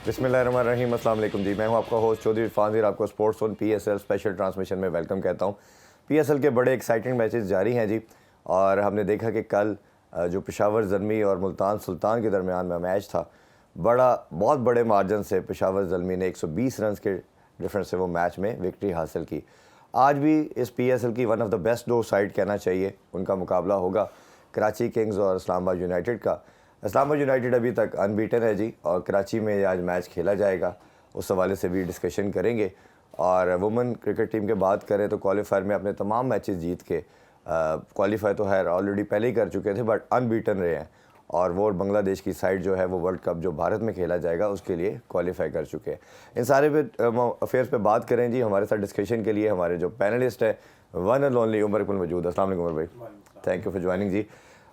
बिस्मिल्लाहिर्रहमानिर्रहीम, अस्सलाम वालेकुम जी। मैं हूं आपका होस्ट चौधरी इरफान। आपको sports on PSL special transmission में वेलकम कहता हूं। पीएसएल के बड़े एक्साइटिंग मैचेस जारी हैं जी, और हमने देखा कि कल जो पेशावर ज़ल्मी और मुल्तान सुल्तान के दरमियान में मैच था, बहुत बड़े मार्जिन से पेशावर ज़ल्मी ने 120 रन के डिफरेंस से वो मैच में विक्ट्री हासिल की। आज भी इस पीएसएल की वन ऑफ द बेस्ट दो साइड कहना चाहिए, उनका मुकाबला होगा कराची किंग्स और इस्लामाबाद यूनाइटेड का। इस्लामाबाद यूनाइटेड अभी तक अनबीटन है जी, और कराची में आज मैच खेला जाएगा, उस हवाले से भी डिस्कशन करेंगे। और वुमेन क्रिकेट टीम की बात करें तो क्वालिफायर में अपने तमाम मैचेस जीत के क्वालिफाई तो है ऑलरेडी पहले ही कर चुके थे, बट अनबीटन रहे हैं। और वो बांग्लादेश की साइड जो है वो वर्ल्ड कप जो भारत में खेला जाएगा उसके लिए क्वालिफाई कर चुके हैं। इन सारे अफेयर्स पे बात करें जी, हमारे साथ डिस्कशन के लिए हमारे जो पैनलिस्ट है one and only Umar Iqbal मौजूद है। अस्सलाम वालेकुम उमर भाई, थैंक यू फॉर ज्वाइनिंग जी।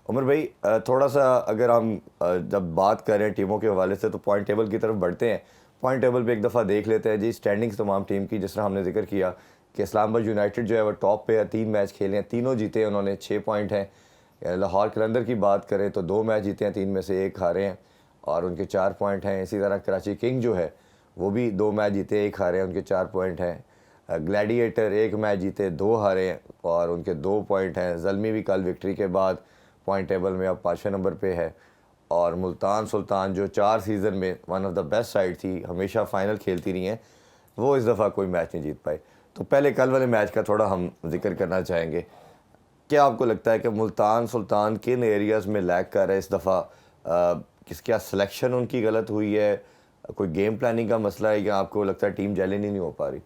उमर भाई, थोड़ा सा अगर हम जब बात करें टीमों के हवाले से तो पॉइंट टेबल की तरफ बढ़ते हैं। पॉइंट टेबल पे एक दफ़ा देख लेते हैं जी स्टैंडिंग्स तमाम टीम की। जिस तरह हमने जिक्र किया कि इस्लामाबाद यूनाइटेड जो है वो टॉप पे है, 3 मैच खेले हैं, तीनों जीते हैं, उन्होंने 6 पॉइंट हैं। लाहौर कलंदर की बात करें तो 2 मैच जीते हैं, 3 में से 1 हारे हैं और उनके 4 पॉइंट हैं। इसी तरह कराची किंग जो है वो भी 2 मैच जीते 1 हारे हैं, उनके 4 पॉइंट हैं। ग्लैडिएटर 1 मैच जीते 2 हारे हैं और उनके 2 पॉइंट हैं। ज़ल्मी भी कल विक्ट्री के बाद पॉइंट टेबल में अब 5वें नंबर पे है। और मुल्तान सुल्तान जो 4 सीज़न में one of the best side थी, हमेशा फाइनल खेलती रही हैं, वो इस दफ़ा कोई मैच नहीं जीत पाई। तो पहले कल वाले मैच का थोड़ा हम जिक्र करना चाहेंगे। क्या आपको लगता है कि मुल्तान सुल्तान किन एरियाज़ में लैग कर है इस दफ़ा? क्या सिलेक्शन उनकी गलत हुई है, कोई गेम प्लानिंग का मसला है, या आपको लगता है टीम जेलिन ही नहीं हो पा रही?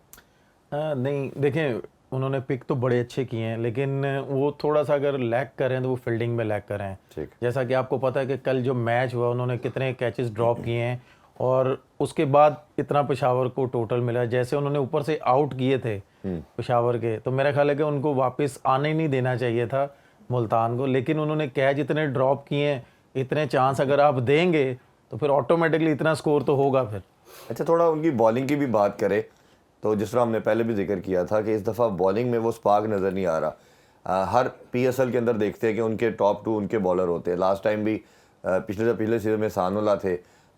नहीं, देखें, उन्होंने पिक तो बड़े अच्छे किए हैं, लेकिन वो थोड़ा सा अगर लैग कर रहे हैं तो वो फील्डिंग में लैग कर रहे हैं। ठीक। जैसा कि आपको पता है कि कल जो मैच हुआ उन्होंने कितने कैचेस ड्रॉप किए हैं और उसके बाद इतना पेशावर को टोटल मिला। जैसे उन्होंने ऊपर से आउट किए थे पेशावर के, तो मेरा ख्याल है कि उनको वापस आने नहीं देना चाहिए था मुल्तान को, लेकिन उन्होंने कैच इतने ड्रॉप किए हैं, इतने चांस अगर आप देंगे तो फिर ऑटोमेटिकली इतना स्कोर तो होगा फिर। अच्छा, थोड़ा उनकी बॉलिंग की भी बात करें तो जिस तरह हमने पहले भी जिक्र किया था कि इस दफ़ा बॉलिंग में वो स्पार्क नज़र नहीं आ रहा। हर पीएसएल के अंदर देखते हैं कि उनके टॉप 2 उनके बॉलर होते हैं। लास्ट टाइम भी पिछले सीज़न में सानुल्लाह थे,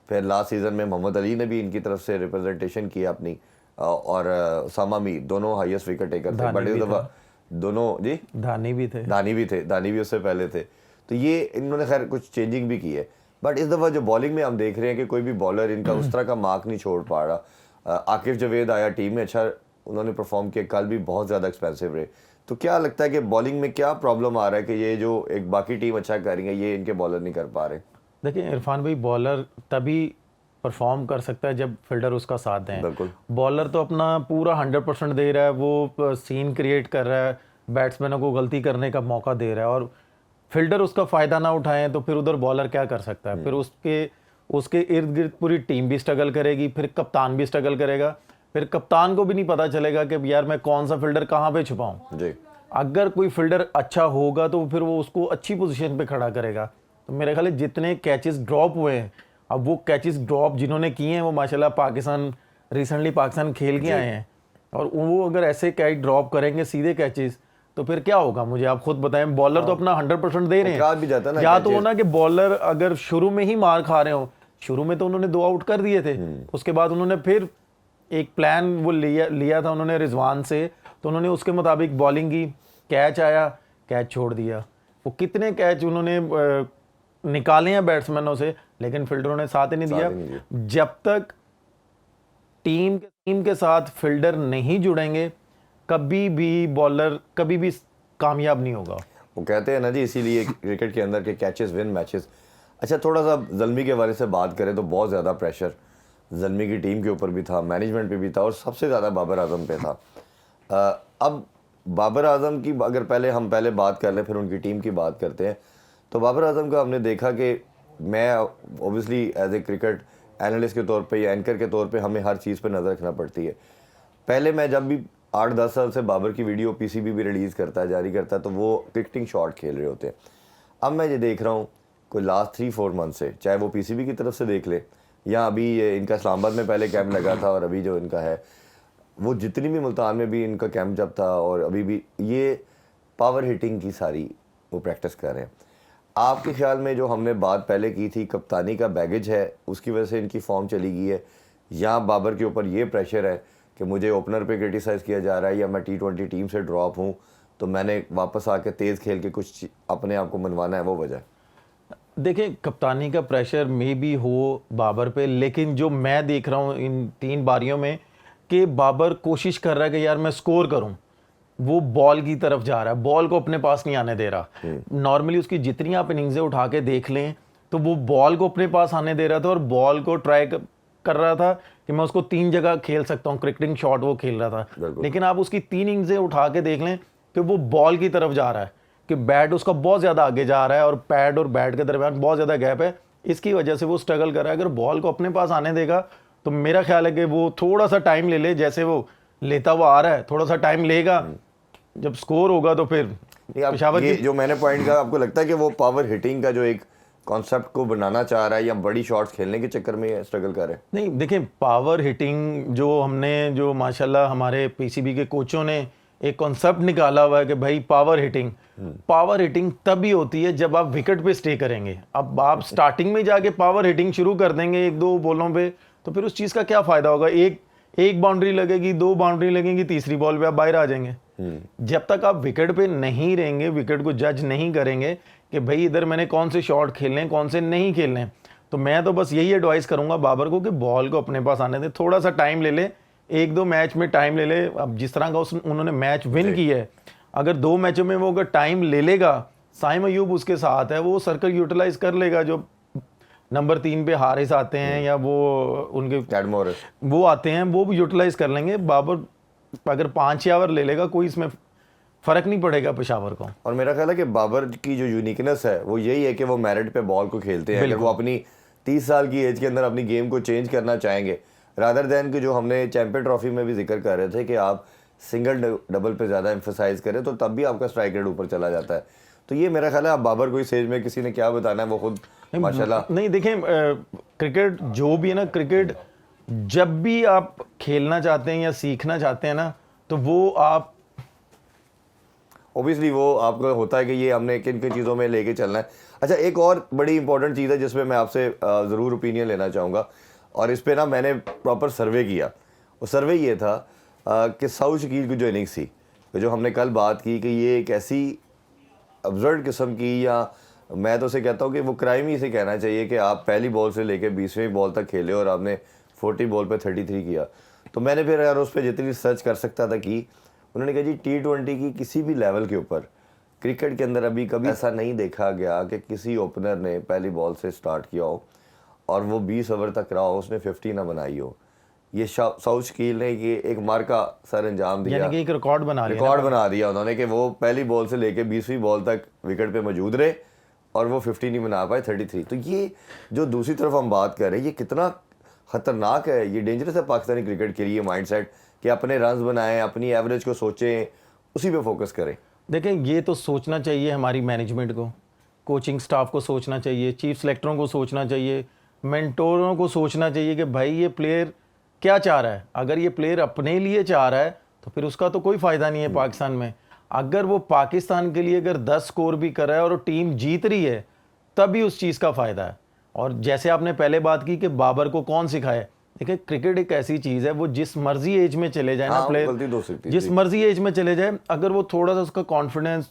फिर लास्ट सीज़न में मोहम्मद अली ने भी इनकी तरफ से रिप्रेजेंटेशन किया अपनी, और उसामा मीर दोनों हाईएस्ट विकेट टेकर थे। बट इस दफ़ा दोनों जी धानी भी उससे पहले थे। तो ये इन्होंने खैर कुछ चेंजिंग भी की है, बट इस दफ़ा जो बॉलिंग में हम देख रहे हैं कि कोई भी बॉलर इनका उस तरह का मार्क नहीं छोड़ पा रहा। आकिफ जवेद आया टीम में, अच्छा उन्होंने परफॉर्म किया, कल भी बहुत ज़्यादा एक्सपेंसिव रहे। तो क्या लगता है कि बॉलिंग में क्या प्रॉब्लम आ रहा है कि ये जो एक बाकी टीम अच्छा कर रही है ये इनके बॉलर नहीं कर पा रहे? देखिए इरफान भाई, बॉलर तभी परफॉर्म कर सकता है जब फील्डर उसका साथ दें। बिल्कुल। बॉलर तो अपना पूरा 100% दे रहा है, वो सीन क्रिएट कर रहा है, बैट्समैनों को गलती करने का मौका दे रहा है, और फील्डर उसका फ़ायदा ना उठाएं तो फिर उधर बॉलर क्या कर सकता है? फिर उसके उसके इर्द गिर्द पूरी टीम भी स्ट्रगल करेगी, फिर कप्तान भी स्ट्रगल करेगा, फिर कप्तान को भी नहीं पता चलेगा कि यार मैं कौन सा फील्डर कहाँ पे छुपाऊं। जी। अगर कोई फील्डर अच्छा होगा तो फिर वो उसको अच्छी पोजीशन पे खड़ा करेगा। तो मेरे ख्याल है जितने कैचेस ड्रॉप हुए हैं, अब वो कैचेस ड्रॉप जिन्होंने किए हैं वो माशाल्लाह रिसेंटली पाकिस्तान खेल के आए हैं, और वो अगर ऐसे कैच ड्रॉप करेंगे सीधे कैचेस तो फिर क्या होगा? मुझे आप खुद बताएं। बॉलर तो अपना 100% दे रहे भी जाता हैं, ना या तो हो ना कि बॉलर अगर शुरू में ही मार खा रहे हो, शुरू में तो उन्होंने 2 आउट कर दिए थे, उसके बाद उन्होंने फिर एक प्लान वो लिया था उन्होंने रिजवान से, तो उन्होंने उसके मुताबिक बॉलिंग की, कैच आया, कैच छोड़ दिया। वो कितने कैच उन्होंने निकाले हैं बैट्समैनों से, लेकिन फील्डरों ने साथ ही नहीं दिया। जब तक टीम के साथ फील्डर नहीं जुड़ेंगे, कभी भी बॉलर कभी भी कामयाब नहीं होगा। वो कहते हैं ना जी, इसीलिए क्रिकेट के अंदर के कैचेस विन मैचेस। अच्छा, थोड़ा सा ज़ल्मी के बारे से बात करें तो बहुत ज़्यादा प्रेशर ज़ल्मी की टीम के ऊपर भी था, मैनेजमेंट पे भी था, और सबसे ज़्यादा बाबर आजम पे था। अब बाबर आजम की अगर पहले बात कर लें फिर उनकी टीम की बात करते हैं, तो बाबर आजम का हमने देखा कि मैं obviously as a cricket analyst के तौर पे या एंकर के तौर पे हमें हर चीज़ पे नज़र रखना पड़ती है। पहले मैं जब भी 8-10 साल से बाबर की वीडियो पीसीबी भी रिलीज़ करता है, जारी करता है, तो वो क्रिकेटिंग शॉट खेल रहे होते हैं। अब मैं ये देख रहा हूँ कोई लास्ट 3-4 मंथ से, चाहे वो पीसीबी की तरफ से देख ले या अभी ये इनका इस्लामाबाद में पहले कैंप लगा था और अभी जो इनका है, वो जितनी भी मुल्तान में भी इनका कैंप जब था और अभी भी, ये पावर हिटिंग की सारी वो प्रैक्टिस कर रहे हैं। आपके ख्याल में जो हमने बात पहले की थी कप्तानी का बैगेज है उसकी वजह से इनकी फॉर्म चली गई है, या बाबर के ऊपर ये प्रेशर है कि मुझे ओपनर पे क्रिटिसाइज़ किया जा रहा है, या मैं T20 टीम से ड्रॉप हूँ तो मैंने वापस आके तेज़ खेल के कुछ अपने आप को मनवाना है, वो वजह? देखिए, कप्तानी का प्रेशर मे भी हो बाबर पे, लेकिन जो मैं देख रहा हूँ इन 3 बारियों में कि बाबर कोशिश कर रहा है कि यार मैं स्कोर करूँ, वो बॉल की तरफ जा रहा है, बॉल को अपने पास नहीं आने दे रहा। नॉर्मली उसकी जितनी आप इनिंग्सें उठा के देख लें तो वो बॉल को अपने पास आने दे रहा था और बॉल को ट्राई कर रहा था कि मैं उसको 3 जगह खेल सकता हूँ, क्रिकेटिंग शॉट वो खेल रहा था। लेकिन आप उसकी 3 इनिंग्सें उठा के देख लें कि वो बॉल की तरफ जा रहा है, कि बैट उसका बहुत ज़्यादा आगे जा रहा है और पैड और बैट के दरमियान बहुत ज़्यादा गैप है, इसकी वजह से वो स्ट्रगल कर रहा है। अगर बॉल को अपने पास आने देगा तो मेरा ख्याल है कि वो थोड़ा सा टाइम ले ले, जैसे वो लेता हुआ आ रहा है, थोड़ा सा टाइम लेगा, जब स्कोर होगा तो फिर पेशावर ये जो मैंने पॉइंट कहा, आपको लगता है कि वो पावर हिटिंग का जो एक कॉन्सेप्ट को बनाना चाह रहा है या बड़ी शॉट्स खेलने के चक्कर में स्ट्रगल कर रहे हैं? नहीं, देखिए, पावर हिटिंग जो माशाल्लाह हमारे पीसीबी के कोचों ने एक कॉन्सेप्ट निकाला हुआ है कि भाई पावर हिटिंग तभी होती है जब आप विकेट पे स्टे करेंगे। अब आप स्टार्टिंग में जाके पावर हिटिंग शुरू कर देंगे 1-2 बॉलों पे, तो फिर उस चीज़ का क्या फ़ायदा होगा? एक बाउंड्री लगेगी, 2 बाउंड्री लगेंगी, तीसरी बॉल पे आप बाहर आ जाएंगे। जब तक आप विकेट पे नहीं रहेंगे, विकेट को जज नहीं करेंगे कि भाई इधर मैंने कौन से शॉट खेलने हैं, कौन से नहीं खेलने हैं, तो मैं तो बस यही एडवाइस करूंगा बाबर को कि बॉल को अपने पास आने दे, थोड़ा सा टाइम ले ले, 1-2 मैच में टाइम ले ले। अब जिस तरह का उन्होंने मैच विन किया है, अगर 2 मैचों में वो अगर टाइम ले लेगा, साइम अयूब उसके साथ है, वो सर्कल यूटिलाइज कर लेगा। जो नंबर 3 पे हारिस आते हैं या वो उनके वो आते हैं, वो भी यूटिलाइज कर लेंगे। बाबर अगर 5-6 ओवर ले लेगा, कोई इसमें फर्क नहीं पड़ेगा पेशावर को। और मेरा ख्याल है कि बाबर की जो यूनिकनेस है वो यही है कि वो मेरिट पे बॉल को खेलते हैं। अगर वो अपनी 30 साल की एज के अंदर अपनी गेम को चेंज करना चाहेंगे, रादर दैन कि जो हमने चैंपियन ट्रॉफी में भी जिक्र कर रहे थे कि आप सिंगल डबल पे ज़्यादा एम्फोसाइज करें, तो तब भी आपका स्ट्राइक रेट ऊपर चला जाता है। तो ये मेरा ख्याल है आप बाबर को इस एज में किसी ने क्या बताना है, वो खुद माशाल्लाह। नहीं, देखें, क्रिकेट जो भी है ना, क्रिकेट जब भी आप खेलना चाहते हैं या सीखना चाहते हैं ना, तो वो आप ऑब्वियसली वो आपको होता है कि ये हमने किन किन चीज़ों में लेके चलना है। अच्छा, एक और बड़ी इंपॉर्टेंट चीज़ है जिसमें मैं आपसे ज़रूर ओपिनियन लेना चाहूँगा, और इस पे ना मैंने प्रॉपर सर्वे किया। वो सर्वे ये था कि सऊद शकील की जो इनिंग्स थी, जो हमने कल बात की कि ये एक ऐसी अब्सर्ड किस्म की, या मैं तो उसे कहता हूँ कि वो क्राइम ही इसे कहना चाहिए कि आप पहली बॉल से लेकर 20वीं बॉल तक खेले और आपने 40 बॉल पे 33 किया। तो मैंने फिर यार उस पर जितनी रिसर्च कर सकता था की। उन्होंने कहा जी T20 की किसी भी लेवल के ऊपर क्रिकेट के अंदर अभी कभी ऐसा नहीं देखा गया कि किसी ओपनर ने पहली बॉल से स्टार्ट किया हो और वो 20 ओवर तक रहा हो, उसने 50 ना बनाई हो। ये सऊद शकील ने ये एक मार्का सर अंजाम दिया, यानी कि एक रिकॉर्ड बना दिया उन्होंने कि वो पहली बॉल से लेके 20वीं बॉल तक विकेट पे मौजूद रहे और वो 50 नहीं बना पाए, 33। तो ये जो दूसरी तरफ हम बात कर रहे हैं, ये कितना खतरनाक है, ये डेंजरस है पाकिस्तानी क्रिकेट के लिए माइंडसेट कि अपने रन्स बनाएं, अपनी एवरेज को सोचें, उसी पे फोकस करें। देखें, ये तो सोचना चाहिए हमारी मैनेजमेंट को, कोचिंग स्टाफ को सोचना चाहिए, चीफ सेलेक्टरों को सोचना चाहिए, मेंटोरों को सोचना चाहिए कि भाई ये प्लेयर क्या चाह रहा है। अगर ये प्लेयर अपने लिए चाह रहा है तो फिर उसका तो कोई फ़ायदा नहीं है पाकिस्तान में। अगर वो पाकिस्तान के लिए अगर 10 स्कोर भी कर रहा है और टीम जीत रही है, तभी उस चीज़ का फ़ायदा है। और जैसे आपने पहले बात की कि बाबर को कौन सिखाए, देखिए क्रिकेट एक ऐसी चीज़ है, वो जिस मर्जी एज में चले जाए ना प्लेयर, जिस मर्जी एज में चले जाए, अगर वो थोड़ा सा उसका कॉन्फिडेंस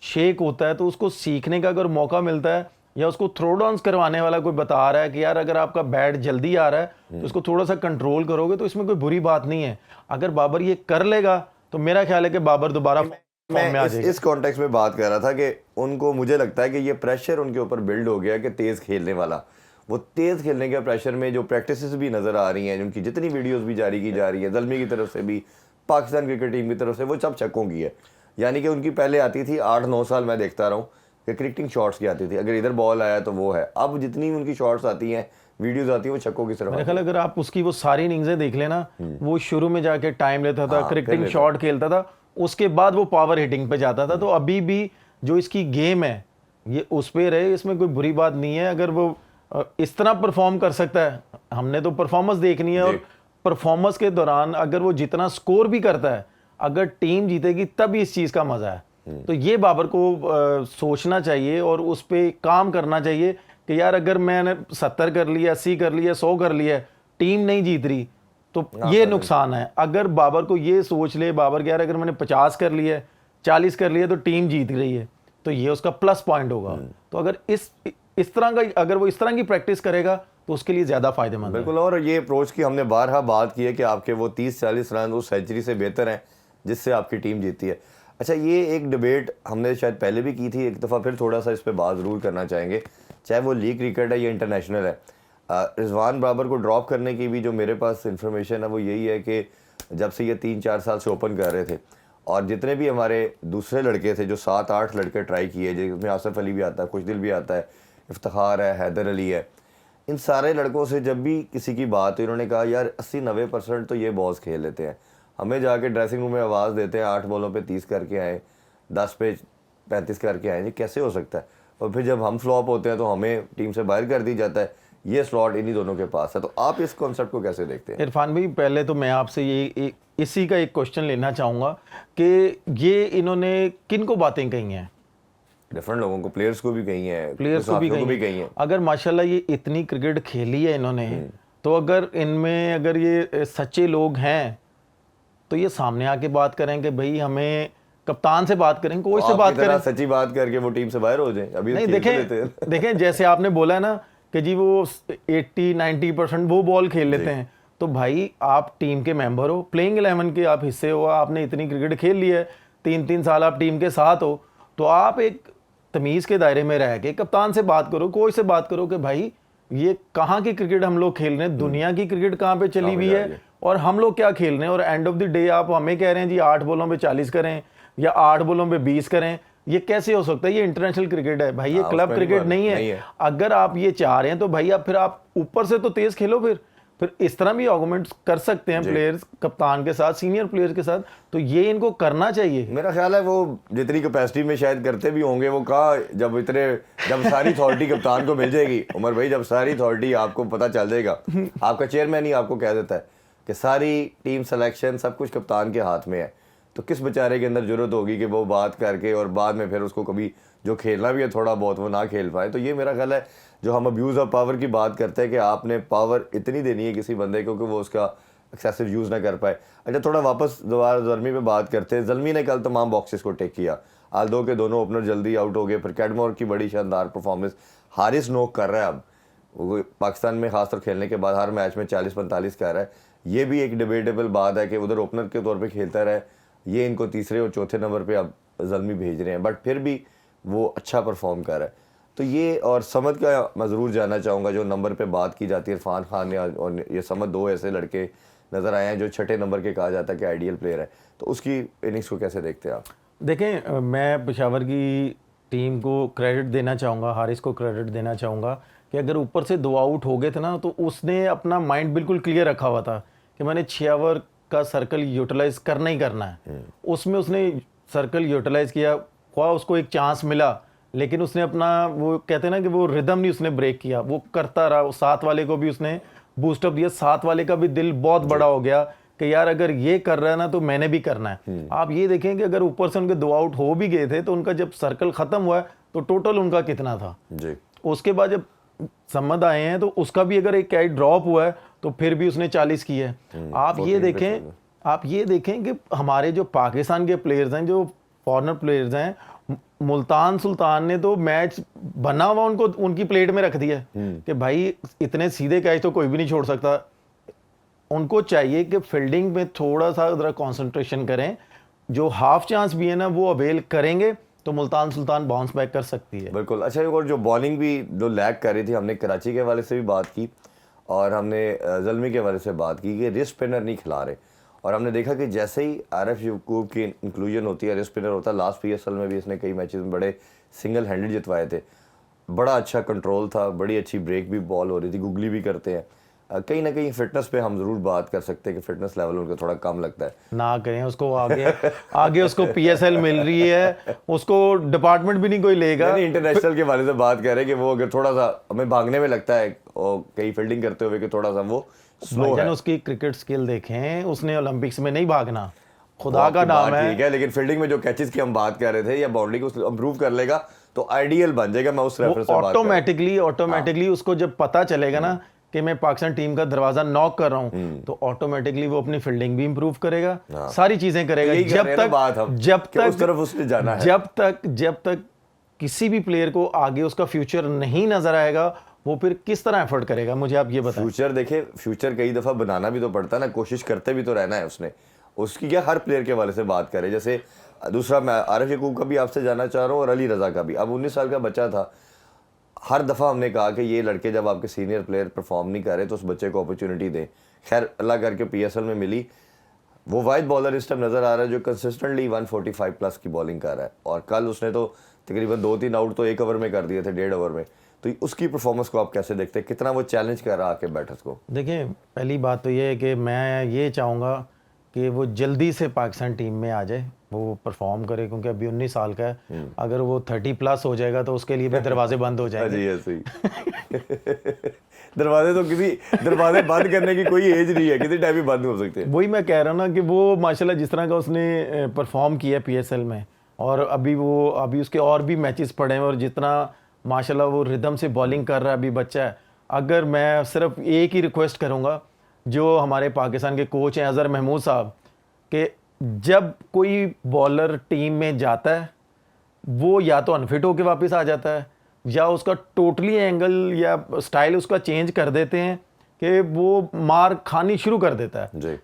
शेक होता है तो उसको सीखने का अगर मौका मिलता है, या उसको थ्रो डाउन्स करवाने वाला कोई बता रहा है कि यार अगर आपका बैट जल्दी आ रहा है तो उसको थोड़ा सा कंट्रोल करोगे, तो इसमें कोई बुरी बात नहीं है। अगर बाबर ये कर लेगा तो मेरा ख्याल है कि बाबर दोबारा मैं इस कॉन्टेक्स्ट में बात कर रहा था कि उनको, मुझे लगता है कि ये प्रेशर उनके ऊपर बिल्ड हो गया कि तेज़ खेलने वाला, वो तेज़ खेलने के प्रेशर में जो प्रैक्टिसेस भी नज़र आ रही हैं, उनकी जितनी वीडियोस भी जारी की जा रही है ज़ल्मी की तरफ से भी, पाकिस्तान क्रिकेट टीम की तरफ से, वो सब छक्कों की है। यानी कि उनकी पहले आती थी 8-9 साल मैं देखता रहा हूँ कि क्रिकेटिंग शॉट्स की आती थी, अगर इधर बॉल आया तो वो है। अब जितनी उनकी शॉट्स आती हैं, वीडियोस आती हैं, वो छक्कों की तरफ। मेरे ख्याल अगर आप उसकी वो सारी इनिंग्सें देख लेना, वो शुरू में जाके टाइम लेता था, क्रिकेटिंग शॉट खेलता था, उसके बाद वो पावर हिटिंग पे जाता था। तो अभी भी जो इसकी गेम है ये उस पे रहे, इसमें कोई बुरी बात नहीं है। अगर वो इस तरह परफॉर्म कर सकता है, हमने तो परफॉर्मेंस देखनी है, और परफॉर्मेंस के दौरान अगर वो जितना स्कोर भी करता है, अगर टीम जीतेगी तब इस चीज़ का मज़ा है। तो ये बाबर को सोचना चाहिए और उस पर काम करना चाहिए कि यार अगर मैंने 70 कर लिया, 80 कर लिया, 100 कर लिया, टीम नहीं जीत रही तो ये नुकसान है। अगर बाबर को ये सोच ले बाबर कि यार अगर मैंने 50 कर लिया, 40 कर लिया तो टीम जीत रही है, तो ये उसका प्लस पॉइंट होगा। तो अगर इस तरह का अगर वो इस तरह की प्रैक्टिस करेगा तो उसके लिए ज़्यादा फायदेमंद है। बिल्कुल। और ये अप्रोच की हमने बारहा बात की है कि आपके वो 30-40 रन उस सेंचुरी से बेहतर हैं जिससे आपकी टीम जीती है। अच्छा, ये एक डिबेट हमने शायद पहले भी की थी, एक दफ़ा फिर थोड़ा सा इस पर बात ज़रूर करना चाहेंगे, चाहे वो लीग क्रिकेट है या इंटरनेशनल है। रिजवान बाबर को ड्रॉप करने की भी जो मेरे पास इंफॉर्मेशन है वो यही है कि जब से ये 3-4 साल से ओपन कर रहे थे और जितने भी हमारे दूसरे लड़के थे जो 7-8 लड़के ट्राई किए, जिसमें आसिफ अली भी आता है, खुशदिल भी आता है, इफ्तिखार है, हैदर अली है, इन सारे लड़कों से जब भी किसी की बात हुई इन्होंने कहा यार 80-90% तो ये बॉल्स खेल लेते हैं, हमें जाके ड्रेसिंग रूम में आवाज़ देते हैं 8 बॉलों पे 30 करके आए, 10 पे 35 करके आए, ये कैसे हो सकता है। और फिर जब हम फ्लॉप होते हैं तो हमें टीम से बाहर कर दी जाता है, ये स्लॉट इन्हीं दोनों के पास है। तो आप इस कॉन्सेप्ट को कैसे देखते हैं? इरफान भाई, पहले तो मैं आपसे ये इसी का एक क्वेश्चन लेना चाहूँगा कि ये इन्होंने किन को बातें कही हैं? डिफरेंट लोगों को, प्लेयर्स को भी कही हैं, प्लेयर्स को भी कही हैं। अगर माशाल्लाह ये इतनी क्रिकेट खेली है इन्होंने, तो अगर इनमें अगर ये सच्चे लोग हैं तो ये सामने आके बात करें कि भाई हमें कप्तान से बात करें, कोई से बात करें, सच्ची बात करके वो टीम से बाहर हो जाए। अभी नहीं, देखें जैसे आपने बोला है ना कि जी वो 80-90% वो बॉल खेल लेते हैं, तो भाई आप टीम के मेंबर हो, प्लेइंग 11 के आप हिस्से हो, आपने इतनी क्रिकेट खेल ली है, 3-3 साल आप टीम के साथ हो, तो आप एक तमीज़ के दायरे में रह के कप्तान से बात करो, कोई से बात करो कि भाई ये कहाँ की क्रिकेट हम लोग खेल रहे हैं, दुनिया की क्रिकेट कहाँ पे चली हुई है और हम लोग क्या खेल रहे हैं। और एंड ऑफ द डे आप हमें कह रहे हैं जी 8 बॉलों पे 40 करें या 8 बॉलों पे 20 करें, ये कैसे हो सकता है? ये इंटरनेशनल क्रिकेट है भाई, ये क्लब क्रिकेट नहीं है। अगर आप ये चाह रहे हैं तो भाई आप फिर आप ऊपर से तो तेज खेलो, फिर इस तरह भी आर्गुमेंट्स कर सकते हैं प्लेयर्स कप्तान के साथ, सीनियर प्लेयर्स के साथ, तो ये इनको करना चाहिए। मेरा ख्याल है वो जितनी कैपेसिटी में शायद करते भी होंगे, वो कहा जब सारी अथॉरिटी कप्तान को मिल जाएगी, उमर भाई, जब सारी अथॉरिटी आपको पता चल जाएगा, आपका चेयरमैन ही आपको कह देता है कि सारी टीम सिलेक्शन सब कुछ कप्तान के हाथ में है, तो किस बेचारे के अंदर जरूरत होगी कि वो बात करके और बाद में फिर उसको कभी जो खेलना भी है थोड़ा बहुत वो ना खेल पाए। तो ये मेरा ख्याल है जो हम अब्यूज़ ऑफ पावर की बात करते हैं कि आपने पावर इतनी देनी है किसी बंदे को कि वो उसका एक्सेसिव यूज़ ना कर पाए। अच्छा, थोड़ा वापस दोबारा ज़ल्मी पे बात करते हैं। ज़ल्मी ने कल तमाम बॉक्सेस को टेक किया, आल्दो के दोनों ओपनर जल्दी आउट हो गए, फिर कैडमोर की बड़ी शानदार परफॉर्मेंस, हारिस नोक कर रहा है, अब वो पाकिस्तान में खासतौर खेलने के बाद हर मैच में 40-45 कर रहा है। ये भी एक डिबेटेबल बात है कि उधर ओपनर के तौर पर खेलता रहे, ये इनको तीसरे और चौथे नंबर पर अब ज़ल्मी भेज रहे हैं, बट फिर भी वो अच्छा परफॉर्म कर रहा है। तो ये और समद का मैं ज़रूर जानना चाहूँगा, जो नंबर पे बात की जाती है, इरफान खान ने और ये समद, दो ऐसे लड़के नज़र आए हैं जो छठे नंबर के कहा जाता है कि आइडियल प्लेयर है, तो उसकी इनिंग्स को कैसे देखते हैं आप? देखें, मैं पेशावर की टीम को क्रेडिट देना चाहूँगा, हारिस को क्रेडिट देना चाहूँगा कि अगर ऊपर से 2 आउट हो गए थे ना, तो उसने अपना माइंड बिल्कुल क्लियर रखा हुआ था कि मैंने 6 ओवर का सर्कल यूटिलाइज़ करना ही करना है। उसमें उसने सर्कल यूटिलाइज़ किया, ख्वाह उसको एक चांस मिला, लेकिन उसने अपना वो कहते हैं ना कि वो रिदम नहीं उसने ब्रेक किया, वो करता रहा। 7 वाले को भी उसने बूस्टअप दिया, 7 वाले का भी दिल बहुत बड़ा हो गया कि यार अगर ये कर रहा है ना तो मैंने भी करना है। आप ये देखें कि अगर ऊपर से उनके 2 आउट हो भी गए थे तो उनका जब सर्कल ख़त्म हुआ तो टोटल उनका कितना था जी। उसके बाद जब समद आए हैं तो उसका भी अगर एक कैच ड्रॉप हुआ है तो फिर भी उसने 40 की है। आप ये देखें कि हमारे जो पाकिस्तान के प्लेयर्स हैं, जो फॉरेनर प्लेयर्स हैं, मुल्तान सुल्तान ने तो मैच बना हुआ उनको उनकी प्लेट में रख दिया कि भाई इतने सीधे कैच तो कोई भी नहीं छोड़ सकता। उनको चाहिए कि फील्डिंग में थोड़ा सा ज़रा कंसंट्रेशन करें, जो हाफ चांस भी है ना वो अवेल करेंगे तो मुल्तान सुल्तान बाउंस बैक कर सकती है। बिल्कुल। अच्छा, और जो बॉलिंग भी जो लैग कर रही थी, हमने कराची के हवाले से भी बात की और हमने ज़ल्मी के हवाले से बात की कि रिस्ट स्पिनर नहीं खिला रहे, और हमने देखा कि जैसे ही आरिफ यकूब की इंक्लूजन होती है, रिस्ट स्पिनर होता है। लास्ट PSL में भी इसने कई मैचेस में बड़े सिंगल हैंडेड जितवाए थे, बड़ा अच्छा कंट्रोल था, बड़ी अच्छी ब्रेक भी बॉल हो रही थी, गुगली भी करते हैं। कहीं ना कहीं फिटनेस पे हम ज़रूर बात कर सकते हैं कि फिटनेस लेवल उनका थोड़ा कम लगता है। ना करें उसको आगे उसको PSL मिल रही है, उसको डिपार्टमेंट भी नहीं कोई लेगा। नहीं, इंटरनेशनल के बारे में बात कर रहे हैं कि वो अगर थोड़ा सा हमें भागने में लगता है और कई फील्डिंग करते हुए कि थोड़ा सा वो स्लो है। उसकी क्रिकेट स्किल देखें, उसने ओलंपिक्स में नहीं भागना, खुदा का नाम है। ठीक है, लेकिन फील्डिंग में जो कैचेस की हम बात कर रहे थे या बाउंड्री को इंप्रूव कर लेगा तो आइडियल बन जाएगा। मैं उस रेफरेंस से बात कर रहा हूं। ऑटोमेटिकली उसको जब पता चलेगा ना कि मैं पाकिस्तान टीम का दरवाजा नॉक कर रहा हूं, तो ऑटोमेटिकली वो अपनी फील्डिंग भी इंप्रूव करेगा, सारी चीजें करेगा। जब तक किसी भी प्लेयर को आगे उसका फ्यूचर नहीं नजर आएगा, वो फिर किस तरह एफर्ट करेगा, मुझे आप ये बताएं। फ्यूचर देखे, फ्यूचर कई दफा बनाना भी तो पड़ता है ना, कोशिश करते भी तो रहना है उसने। उसकी क्या, हर प्लेयर के वाले से बात करें। जैसे दूसरा, मैं आरिफ यकूब का भी आपसे जानना चाह रहा हूँ और अली रजा का भी। अब 19 साल का बच्चा था, हर दफ़ा हमने कहा कि ये लड़के जब आपके सीनियर प्लेयर परफॉर्म नहीं कर रहे तो उस बच्चे को अपॉर्चुनिटी दें। खैर अल्लाह करके पीएसएल में मिली। वो वाइड बॉलर इस टाइम नज़र आ रहा है जो कंसिस्टेंटली 145 प्लस की बॉलिंग कर रहा है, और कल उसने तो तकरीबन 2-3 आउट तो 1 ओवर में कर दिए थे, 1.5 ओवर में। तो उसकी परफॉर्मेंस को आप कैसे देखते हैं, कितना वो चैलेंज कर रहा आके बैटर्स को? देखिए, पहली बात तो ये है कि मैं ये चाहूँगा कि वो जल्दी से पाकिस्तान टीम में आ जाए, वो परफॉर्म करे, क्योंकि अभी 19 साल का है। अगर वो 30 प्लस हो जाएगा तो उसके लिए भी दरवाजे बंद हो जाएंगे। जी ऐसे दरवाजे बंद करने की कोई एज नहीं है, किसी टाइम भी बंद हो सकते हैं। वही मैं कह रहा हूँ ना कि वो माशाल्लाह जिस तरह का उसने परफॉर्म किया पीएसएल में, और अभी उसके और भी मैचेस पड़े हैं, और जितना माशाल्लाह वो रिदम से बॉलिंग कर रहा है अभी बच्चा है। अगर मैं सिर्फ एक ही रिक्वेस्ट करूँगा जो हमारे पाकिस्तान के कोच हैं अजहर महमूद साहब, कि जब कोई बॉलर टीम में जाता है वो या तो अनफिट होकर वापस आ जाता है, या उसका टोटली एंगल या स्टाइल उसका चेंज कर देते हैं कि वो मार खानी शुरू कर देता है। जी।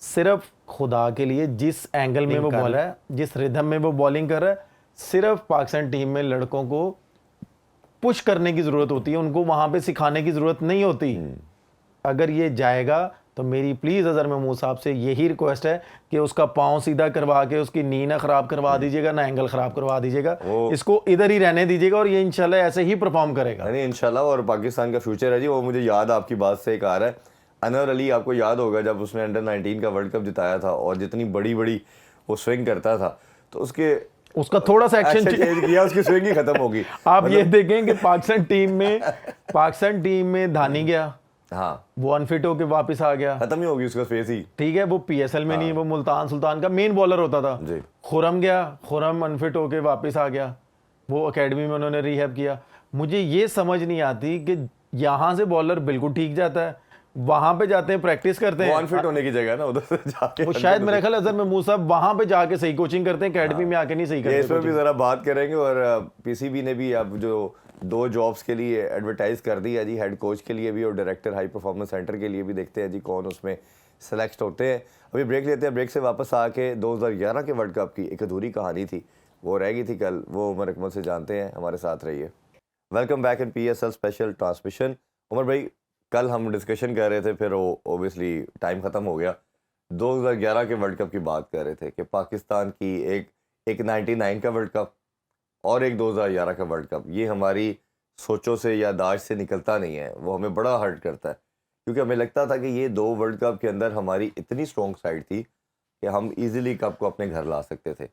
सिर्फ खुदा के लिए जिस एंगल में वो बॉल है, जिस रिदम में वो बॉलिंग कर रहा है, सिर्फ पाकिस्तान टीम में लड़कों को पुश करने की ज़रूरत होती है, उनको वहाँ पे सिखाने की ज़रूरत नहीं होती। अगर ये जाएगा तो मेरी प्लीज़ अजहर महमूद साहब से यही रिक्वेस्ट है कि उसका पाँव सीधा करवा के उसकी नी ना ख़राब करवा दीजिएगा, ना एंगल ख़राब करवा दीजिएगा, इसको इधर ही रहने दीजिएगा, और ये इंशाल्लाह ऐसे ही परफॉर्म करेगा। नहीं इंशाल्लाह, और पाकिस्तान का फ्यूचर है जी। वो मुझे याद आपकी बात से एक आ रहा है, अनवर अली, आपको याद होगा जब उसने अंडर 19 का वर्ल्ड कप जिताया था, और जितनी बड़ी बड़ी वो स्विंग करता था तो उसका थोड़ा सा एक्शन चेंज किया, उसकी स्विंग ही खत्म होगी। आप ये देखें कि पाकिस्तान टीम में धानी गया, हाँ, वो अनफिट होके वापस आ गया, खत्म ही होगी उसका फेस ही। ठीक है, वो पीएसएल में नहीं, वो मुल्तान सुल्तान का मेन बॉलर होता था जी। खुरम गया, खुरम अनफिट होके वापस आ गया, वो एकेडमी में उन्होंने रिहैब किया। मुझे ये समझ नहीं आती कि यहाँ से बॉलर बिल्कुल ठीक जाता है, वहां पे जाते हैं, प्रैक्टिस करते हैं, अनफिट होने की जगह ना उधर से जाके वो शायद मेरा ख्याल अजहर महमूद साहब वहां पे जाके सही कोचिंग करते हैं, एकेडमी में आके नहीं सही करते। इसमें भी जरा बात करेंगे। और पीसीबी ने भी अब जो 2 जॉब्स के लिए एडवर्टाइज कर दी है जी, हेड कोच के लिए भी और डायरेक्टर हाई परफॉर्मेंस सेंटर के लिए भी। देखते हैं जी कौन उसमें सेलेक्ट होते हैं। अभी ब्रेक लेते हैं, ब्रेक से वापस आके 2011 के वर्ल्ड कप की एक अधूरी कहानी थी, वो रह गई थी कल, वो उमर अकमल से जानते हैं। हमारे साथ रहिए। Welcome back in PSL special transmission. Umar भाई, कल हम डिस्कशन कर रहे थे, फिर वो ओबियसली टाइम ख़त्म हो गया। 2011 के वर्ल्ड कप की बात कर रहे थे कि पाकिस्तान की एक 99 का वर्ल्ड कप और एक 2011 का वर्ल्ड कप, ये हमारी सोचों से, याददाश्त से निकलता नहीं है। वो हमें बड़ा हर्ट करता है, क्योंकि हमें लगता था कि ये 2 वर्ल्ड कप के अंदर हमारी इतनी स्ट्रॉन्ग साइड थी कि हम इजीली कप को अपने घर ला सकते थे।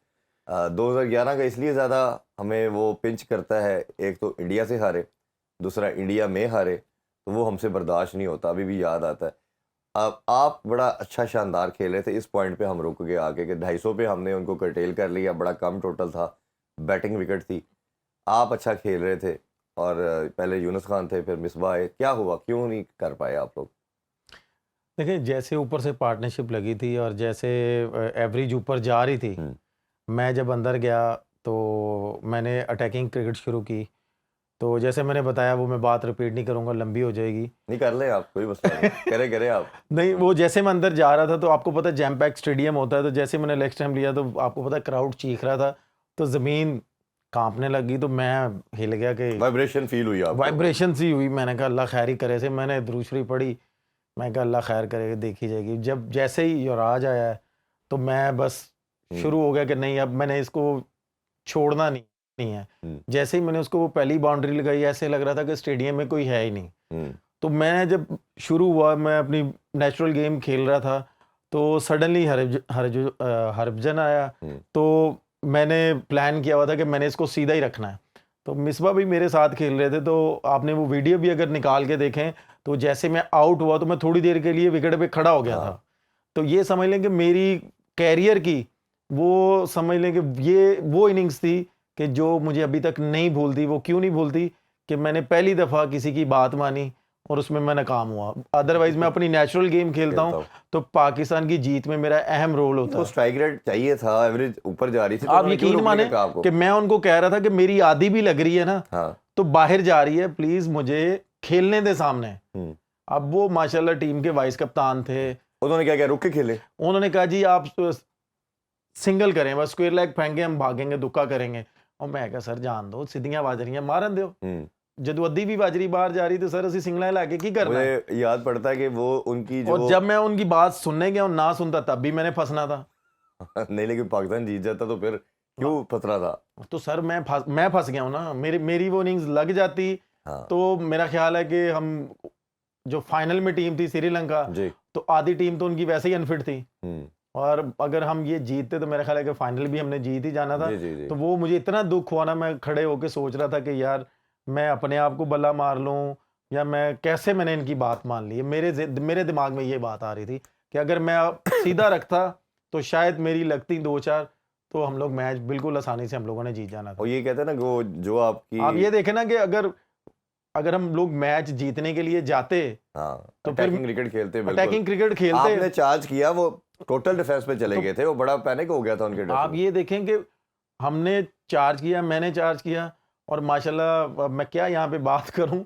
2011 का इसलिए ज़्यादा हमें वो पिंच करता है, एक तो इंडिया से हारे, दूसरा इंडिया में हारे, तो वो हमसे बर्दाश्त नहीं होता, अभी भी याद आता है। अब आप बड़ा अच्छा शानदार खेले थे, इस पॉइंट पे हम रुक गए आगे कि 250 पे हमने उनको कर्टेल कर लिया, बड़ा कम टोटल था, बैटिंग विकेट थी, आप अच्छा खेल रहे थे, और पहले यूनुस खान थे, फिर मिसबा आए, क्या हुआ, क्यों नहीं कर पाए आप लोग? देखिए, जैसे ऊपर से पार्टनरशिप लगी थी और जैसे एवरेज ऊपर जा रही थी, मैं जब अंदर गया तो मैंने अटैकिंग क्रिकेट शुरू की। तो जैसे मैंने बताया, वो मैं बात रिपीट नहीं करूंगा, लंबी हो जाएगी। नहीं, कर ले आप, कोई मसला नहीं। करे आप। नहीं, वो जैसे मैं अंदर जा रहा था तो आपको पता है जैम पैक स्टेडियम होता है, तो जैसे मैंने लेग स्टैम्प लिया तो आपको पता है क्राउड चीख रहा था, तो ज़मीन कांपने लगी, तो मैं हिल गया कि वाइब्रेशन फील हुई आपको? वाइब्रेशन सी हुई। मैंने कहा अल्लाह खैर ही करे से, मैंने दुरूद शरीफ पढ़ी, मैं कहा अल्लाह खैर करेगा, देखी जाएगी। जब जैसे ही युवराज आया है तो मैं बस शुरू हो गया कि नहीं, अब मैंने इसको छोड़ना नहीं है। जैसे ही मैंने उसको वो पहली बाउंड्री लगाई, ऐसे लग रहा था कि स्टेडियम में कोई है ही नहीं। तो मैं जब शुरू हुआ, मैं अपनी नेचुरल गेम खेल रहा था, तो सडनली हरभजन आया, तो मैंने प्लान किया हुआ था कि मैंने इसको सीधा ही रखना है। तो मिसबा भी मेरे साथ खेल रहे थे, तो आपने वो वीडियो भी अगर निकाल के देखें तो जैसे मैं आउट हुआ तो मैं थोड़ी देर के लिए विकेट पे खड़ा हो गया था। तो ये समझ लें कि मेरी कैरियर की, वो समझ लें कि ये वो इनिंग्स थी कि जो मुझे अभी तक नहीं भूलती। वो क्यों नहीं भूलती कि मैंने पहली दफ़ा किसी की बात मानी और उसमें मैं नाकाम हुआ। अदरवाइज मैं अपनी नेचुरल गेम खेलता खेलता हूँ हूँ। तो पाकिस्तान की जीत में मेरा अहम रोल होता वो है। स्ट्राइक रेट चाहिए था, एवरेज ऊपर जा रही थी, तो आप उन्होंने क्यों यकीन रोकने माने का कहा आपको? कि मैं उनको कह रहा था कि मेरी आधी भी लग रही है ना, हाँ। तो बाहर जा रही है, प्लीज मुझे खेलने दे सामने। हम्म। अब वो माशाल्लाह टीम के वाइस कप्तान थे, उन्होंने क्या किया, रुक के खेले? उन्होंने कहा जी आप सिंगल करें, बस स्क्वायर लेग फेंके, हम भागेंगे, दुक्का करेंगे। और मैं कहा सर जान दो, सीधियां बाज रही हैं, मारन दो। जदू अद्धी भी बाजरी बाहर जा रही तो सर असं सिंगल लाके की करना है। मुझे याद पड़ता है कि वो उनकी जो और जब मैं उनकी बात सुनने गया और ना सुनता तब भी मैंने फंसना था। नहीं, लेकिन पाकिस्तान जीत जाता तो फिर क्यों फंस रहा था? तो सर मैं फंस गया हूं ना, मेरी वो इनिंग्स लग जाती हाँ तो मेरा ख्याल है कि हम जो फाइनल में टीम थी श्रीलंका, जी। तो आधी टीम तो उनकी वैसे ही अनफिट थी। हम्म। और अगर हम ये जीतते तो मेरा ख्याल है कि फाइनल भी हमने जीत ही जाना था। जी जी जी। तो वो मुझे इतना दुख हुआ ना, मैं खड़े होके सोच रहा था कि यार मैं अपने आप को बल्ला मार लूं या मैं कैसे मैंने इनकी बात मान ली है। मेरे दिमाग में ये बात आ रही थी कि अगर मैं सीधा रखता तो शायद मेरी लगती 2-4, तो हम लोग मैच बिल्कुल आसानी से हम लोगों ने जीत जाना था। और ये कहते हैं ना कि वो जो आपकी आप ये देखें ना कि अगर हम लोग मैच जीतने के लिए जाते हाँ तो फिर अटैकिंग क्रिकेट खेलते, बिल्कुल अटैकिंग क्रिकेट खेलते। आपने चार्ज किया, वो टोटल डिफेंस पे चले तो गए थे, वो बड़ा पैनिक हो गया था उनके आप ड्रेसिंग ये देखें कि हमने चार्ज किया, मैंने चार्ज किया, और माशाल्लाह अब मैं क्या यहाँ पे बात करूं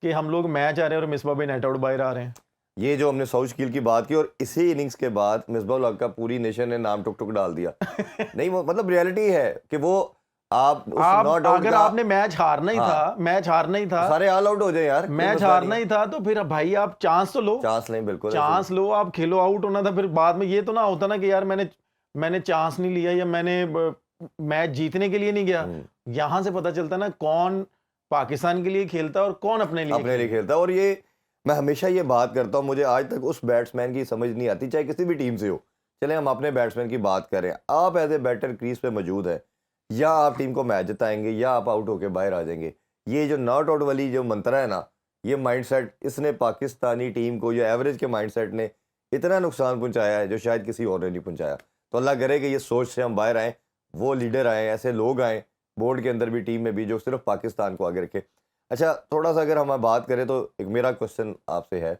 कि हम लोग मैच आ रहे हैं और मिसबा भाई नेट आउट बाहर आ रहे हैं। ये जो हमने साउथ कील की बात की, और इसी इनिंग्स के बाद मिसबाह उल हक का पूरी नेशन ने नाम टुक टुक डाल दिया। नहीं, वो मतलब रियलिटी है कि वो आप उस आप नॉट आउट अगर का आपने मैच हारना ही हाँ, था, मैच हारना ही था, सारे ऑल आउट हो जाए यार, कोई मैच मसला हारना नहीं ही था, तो फिर भाई आप चांस तो लो, चांस नहीं, बिल्कुल ऐसे चांस लो, आप खेलो। आउट होना था, फिर बाद में ये तो ना होता ना कि यार मैंने चांस नहीं लिया या मैंने मैच जीतने के लिए नहीं गया। यहां से पता चलता ना कौन पाकिस्तान के लिए खेलता है और कौन अपने लिए खेलता है। और ये मैं हमेशा ये बात करता हूँ, मुझे आज तक उस बैट्समैन की समझ नहीं आती, चाहे किसी भी टीम से हो। चले हम अपने बैट्समैन की बात करें, आप एज ए बैटर क्रीज पे मौजूद है, या आप टीम को मैच जिताएंगे या आप आउट होकर बाहर आ जाएंगे। ये जो नॉट आउट वाली जो मंत्रा है ना, ये माइंडसेट इसने पाकिस्तानी टीम को, या एवरेज के माइंडसेट ने इतना नुकसान पहुंचाया है जो शायद किसी और ने नहीं पहुंचाया। तो अल्लाह करे कि ये सोच से हम बाहर आएँ, वो लीडर आए, ऐसे लोग आए बोर्ड के अंदर भी, टीम में भी, जो सिर्फ पाकिस्तान को आगे रखे। अच्छा, थोड़ा सा अगर हम बात करें तो एक मेरा क्वेश्चन आपसे है,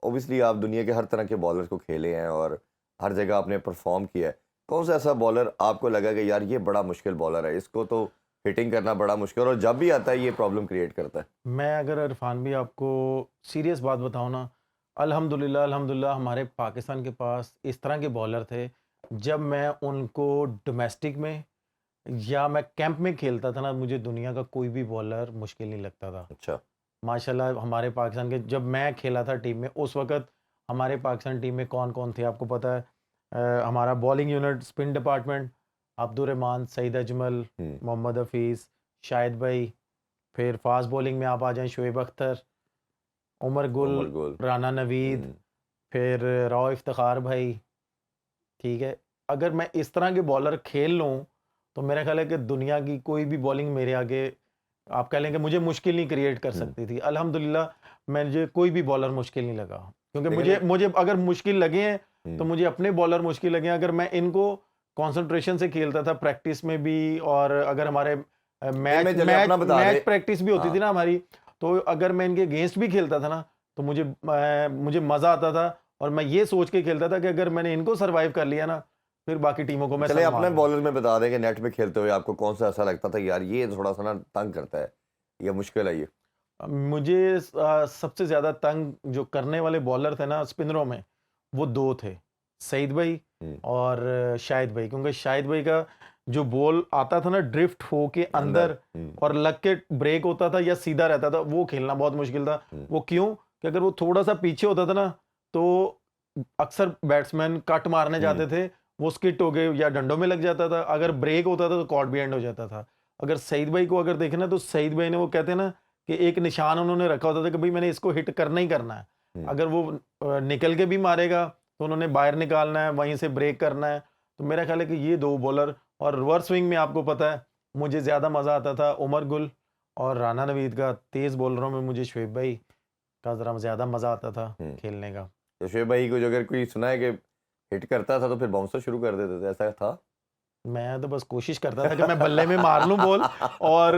ओबियसली आप दुनिया के हर तरह के बॉलर्स को खेले हैं और हर जगह आपने परफॉर्म किया है। कौन सा ऐसा बॉलर आपको लगा कि यार ये बड़ा मुश्किल बॉलर है, इसको तो हिटिंग करना बड़ा मुश्किल, और जब भी आता है ये प्रॉब्लम क्रिएट करता है? मैं अगर इरफान भी आपको सीरियस बात बताऊं ना, अल्हम्दुलिल्लाह अल्हम्दुलिल्लाह हमारे पाकिस्तान के पास इस तरह के बॉलर थे, जब मैं उनको डोमेस्टिक में या मैं कैंप में खेलता था ना, मुझे दुनिया का कोई भी बॉलर मुश्किल नहीं लगता था। अच्छा। माशाल्लाह हमारे पाकिस्तान के, जब मैं खेला था टीम में, उस वक़्त हमारे पाकिस्तान टीम में कौन-कौन थे आपको पता है? हमारा bowling unit, spin department, Abdul Rehman, Saeed Ajmal, Mohammad Hafeez, Shahid भाई, फिर फास्ट बॉलिंग में आप आ जाएँ शोएब अख्तर, उमर उमर गुल, गुल। राना नवीद, फिर राव इफ्तिखार भाई, ठीक है? अगर मैं इस तरह के बॉलर खेल लूँ, तो मेरा ख़्याल है कि दुनिया की कोई भी बॉलिंग मेरे आगे, आप कह लें कि मुझे मुश्किल नहीं क्रिएट कर सकती थी। अल्हम्दुलिल्लाह मुझे कोई भी बॉलर मुश्किल नहीं लगा, क्योंकि मुझे लेकिन मुझे अगर मुश्किल लगे हैं तो मुझे अपने बॉलर मुश्किल लगे हैं। अगर मैं इनको कंसंट्रेशन से खेलता था प्रैक्टिस में भी, और अगर हमारे नहीं, मैच मैं चले मैच अपना बता मैच दे। प्रैक्टिस भी होती थी हाँ, ना हमारी, तो अगर मैं इनके अगेंस्ट भी खेलता था ना, तो मुझे मज़ा आता था, और मैं ये सोच के खेलता था कि अगर मैंने इनको सर्वाइव कर लिया ना, फिर बाकी टीमों को मैं चले सर अपने मारूंगा। बॉलर में बता दें कि नेट में खेलते हुए आपको कौन सा ऐसा लगता था यार ये थोड़ा सा ना तंग करता है, ये मुश्किल है ये? मुझे सबसे ज़्यादा तंग जो करने वाले बॉलर थे ना स्पिनरों में, वो दो थे, सईद भाई और शाहिद भाई। क्योंकि शाहिद भाई का जो बॉल आता था ना ड्रिफ्ट होके अंदर और लग के ब्रेक होता था या सीधा रहता था, वो खेलना बहुत मुश्किल था। वो क्यों कि अगर वो थोड़ा सा पीछे होता था ना, तो अक्सर बैट्समैन कट मारने जाते थे, वो स्किट हो गए या डंडों में लग जाता था। अगर ब्रेक होता था तो कॉट भी एंड हो जाता था। अगर सईद भाई को अगर देखे ना, तो सईद भाई ने, वो कहते हैं ना कि एक निशान उन्होंने रखा होता था कि भाई मैंने इसको हिट करना ही करना है। अगर वो निकल के भी मारेगा तो उन्होंने बाहर निकालना है, वहीं से ब्रेक करना है। तो मेरा ख्याल है कि ये दो बॉलर, और रिवर्स स्विंग में आपको पता है मुझे ज़्यादा मज़ा आता था उमर गुल और राना नवीद का। तेज़ बॉलरों में मुझे शोएब भाई का ज़रा ज़्यादा मज़ा आता था खेलने का। तो शोएब भाई को जो अगर कोई सुना है कि हिट करता था तो फिर बाउंसर शुरू कर देते थे, ऐसा था? मैं तो बस कोशिश करता था कि मैं बल्ले में मार लूं बॉल और